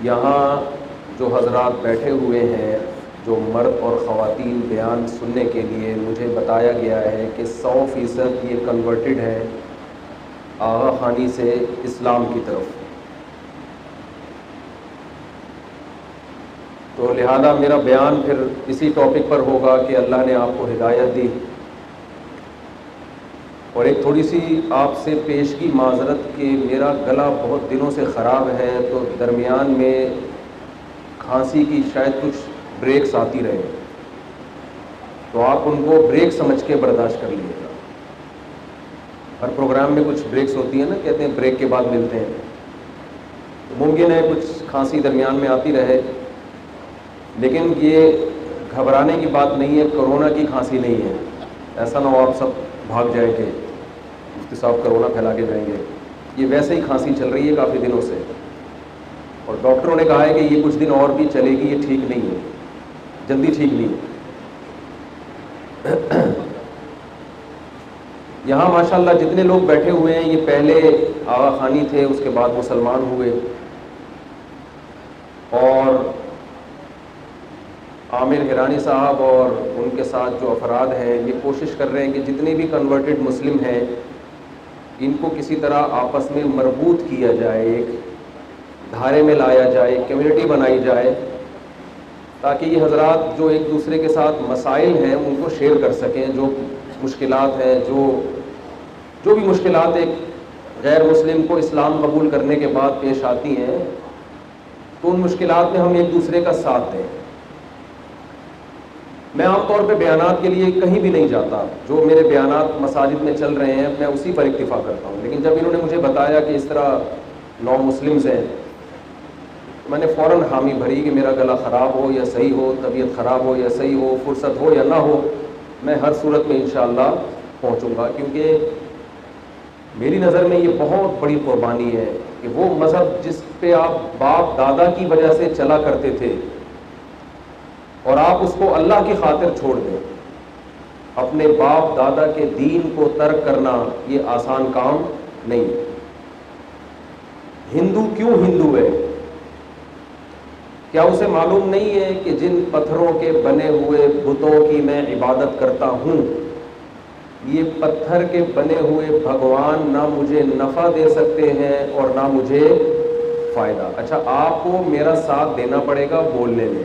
یہاں جو حضرات بیٹھے ہوئے ہیں، جو مرد اور خواتین بیان سننے کے لیے، مجھے بتایا گیا ہے کہ 100% یہ کنورٹڈ ہے آغا خانی سے اسلام کی طرف. تو لہذا میرا بیان پھر اسی ٹاپک پر ہوگا کہ اللہ نے آپ کو ہدایت دی. اور ایک تھوڑی سی آپ سے پیشگی معذرت کہ میرا گلا بہت دنوں سے خراب ہے، تو درمیان میں کھانسی کی شاید کچھ بریکس آتی رہے، تو آپ ان کو بریک سمجھ کے برداشت کر لیجیے گا. ہر پروگرام میں کچھ بریکس ہوتی ہیں نا، کہتے ہیں بریک کے بعد ملتے ہیں. تو ممکن ہے کچھ کھانسی درمیان میں آتی رہے، لیکن یہ گھبرانے کی بات نہیں ہے، کرونا کی کھانسی نہیں ہے. ایسا نہ ہو آپ سب بھاگ جائیں کہ مفتی صاحب کرونا پھیلا کے جائیں گے. یہ ویسے ہی کھانسی چل رہی ہے کافی دنوں سے، اور ڈاکٹروں نے کہا ہے کہ یہ کچھ دن اور بھی چلے گی، یہ ٹھیک نہیں ہے، جلدی ٹھیک نہیں ہے. یہاں ماشاءاللہ جتنے لوگ بیٹھے ہوئے ہیں یہ پہلے آغا خانی تھے، اس کے بعد مسلمان ہوئے. اور عامر ہیرانی صاحب اور ان کے ساتھ جو افراد ہیں یہ کوشش کر رہے ہیں کہ جتنے بھی کنورٹڈ مسلم ہیں ان کو کسی طرح آپس میں مربوط کیا جائے، ایک دھارے میں لایا جائے، کمیونٹی بنائی جائے، تاکہ یہ حضرات جو ایک دوسرے کے ساتھ مسائل ہیں ان کو شیئر کر سکیں. جو مشکلات ہیں، جو بھی مشکلات ایک غیر مسلم کو اسلام قبول کرنے کے بعد پیش آتی ہیں، تو ان مشکلات میں ہم ایک دوسرے کا ساتھ دیں. میں عام طور پہ بیانات کے لیے کہیں بھی نہیں جاتا، جو میرے بیانات مساجد میں چل رہے ہیں میں اسی پر اکتفا کرتا ہوں. لیکن جب انہوں نے مجھے بتایا کہ اس طرح 9 مسلمز ہیں، میں نے فوراً حامی بھری کہ میرا گلا خراب ہو یا صحیح ہو، طبیعت خراب ہو یا صحیح ہو، فرصت ہو یا نہ ہو، میں ہر صورت میں انشاءاللہ پہنچوں گا. کیونکہ میری نظر میں یہ بہت بڑی قربانی ہے کہ وہ مذہب جس پہ آپ باپ دادا کی وجہ سے چلا کرتے تھے اور آپ اس کو اللہ کی خاطر چھوڑ دیں. اپنے باپ دادا کے دین کو ترک کرنا یہ آسان کام نہیں. ہندو کیوں ہندو ہے؟ کیا اسے معلوم نہیں ہے کہ جن پتھروں کے بنے ہوئے بتوں کی میں عبادت کرتا ہوں، یہ پتھر کے بنے ہوئے بھگوان نہ مجھے نفع دے سکتے ہیں اور نہ مجھے فائدہ. اچھا، آپ کو میرا ساتھ دینا پڑے گا بولنے میں.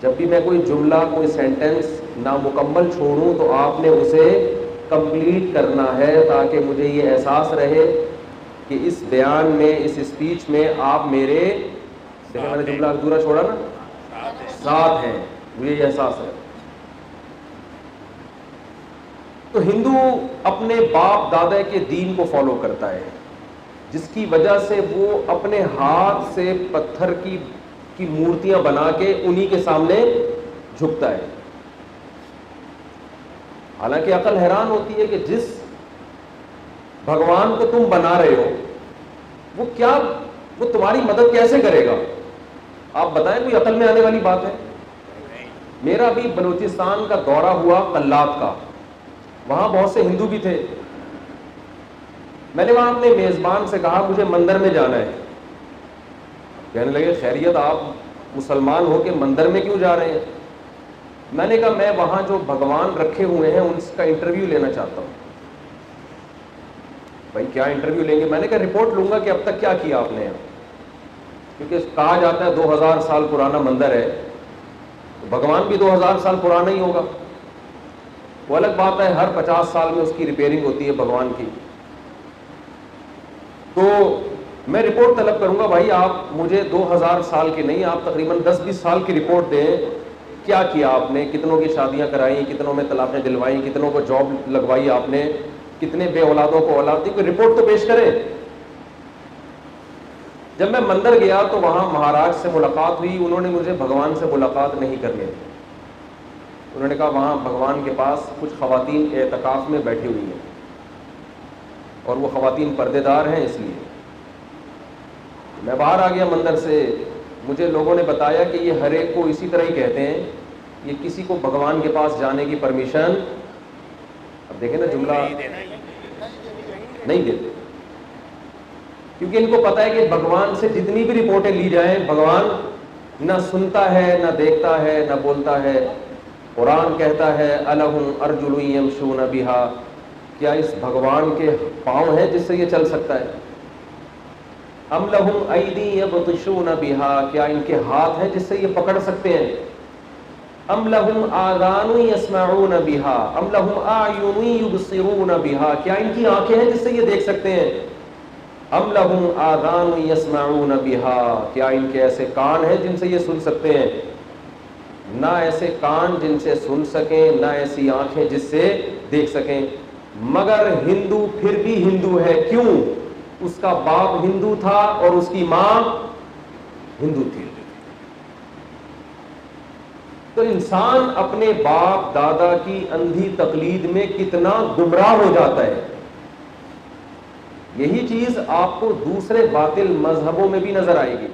جب بھی میں کوئی جملہ، کوئی سینٹنس نامکمل چھوڑوں تو آپ نے اسے کمپلیٹ کرنا ہے، تاکہ مجھے یہ احساس رہے کہ اس بیان میں، اس اسپیچ میں آپ میرے، دیکھیں میں نے جملہ ادھورا چھوڑا نا، ساتھ ہیں، مجھے یہ احساس ہے. تو ہندو اپنے باپ دادا کے دین کو فالو کرتا ہے، جس کی وجہ سے وہ اپنے ہاتھ سے پتھر کی مورتیاں بنا کے انہی کے سامنے جھکتا ہے. حالانکہ عقل حیران ہوتی ہے کہ جس بھگوان کو تم بنا رہے ہو وہ تمہاری مدد کیسے کرے گا؟ آپ بتائیں، کوئی عقل میں آنے والی بات ہے؟ میرا بھی بلوچستان کا دورہ ہوا، قلات کا، وہاں بہت سے ہندو بھی تھے. میں نے وہاں اپنے میزبان سے کہا مجھے مندر میں جانا ہے. کہنے لگے خیریت، آپ مسلمان ہو کے مندر میں کیوں جا رہے ہیں؟ میں نے کہا میں وہاں جو بھگوان رکھے ہوئے ہیں ان کا انٹرویو لینا چاہتا ہوں. بھائی کیا انٹرویو لیں گے؟ میں نے کہا رپورٹ لوں گا کہ اب تک کیا کیا آپ نے یہاں. کیونکہ کہا جاتا ہے 2000 سال پرانا مندر ہے، تو بھگوان بھی 2000 سال پرانا ہی ہوگا. وہ الگ بات ہے، ہر 50 سال میں اس کی ریپیئرنگ ہوتی ہے بھگوان کی. تو میں رپورٹ طلب کروں گا. بھائی آپ مجھے 2000 سال کی نہیں، آپ تقریباً 10-20 سال کی رپورٹ دیں. کیا کیا آپ نے؟ کتنوں کی شادیاں کرائیں، کتنوں میں طلاقیں دلوائیں، کتنوں کو جاب لگوائی آپ نے، کتنے بے اولادوں کو اولاد دی؟ کوئی رپورٹ تو پیش کریں. جب میں مندر گیا تو وہاں مہاراج سے ملاقات ہوئی. انہوں نے مجھے بھگوان سے ملاقات نہیں کرنے دی. انہوں نے کہا وہاں بھگوان کے پاس کچھ خواتین اعتکاف میں بیٹھی ہوئی ہیں اور وہ خواتین پردے دار ہیں، اس لیے میں باہر آ گیا مندر سے. مجھے لوگوں نے بتایا کہ یہ ہر ایک کو اسی طرح ہی کہتے ہیں، یہ کسی کو بھگوان کے پاس جانے کی پرمیشن، اب دیکھیں نا جملہ، نہیں دیتے. کیونکہ ان کو پتہ ہے کہ بھگوان سے جتنی بھی رپورٹیں لی جائیں بھگوان نہ سنتا ہے نہ دیکھتا ہے نہ بولتا ہے. قرآن کہتا ہے الہم ارجل یمشون بہا، کیا اس بھگوان کے پاؤں ہیں جس سے یہ چل سکتا ہے؟ ام لہم ایدی یبطشون بہا، کیا ان کے ہاتھ ہیں جس سے یہ پکڑ سکتے ہیں؟ ام لہم آذان یسمعون بہا ام لہم اعین یبصرون بہا، کیا ان کی آنکھیں ہیں جس سے یہ دیکھ سکتے ہیں؟ ام لہم آذان یسمعون بہا، کیا ان کے ایسے کان ہیں جن سے یہ سن سکتے ہیں؟ نہ ایسے کان جن سے سن سکیں، نہ ایسی آنکھیں جس سے دیکھ سکیں. مگر ہندو پھر بھی ہندو ہے. کیوں؟ اس کا باپ ہندو تھا اور اس کی ماں ہندو تھی. تو انسان اپنے باپ دادا کی اندھی تقلید میں کتنا گمراہ ہو جاتا ہے. یہی چیز آپ کو دوسرے باطل مذہبوں میں بھی نظر آئے گی.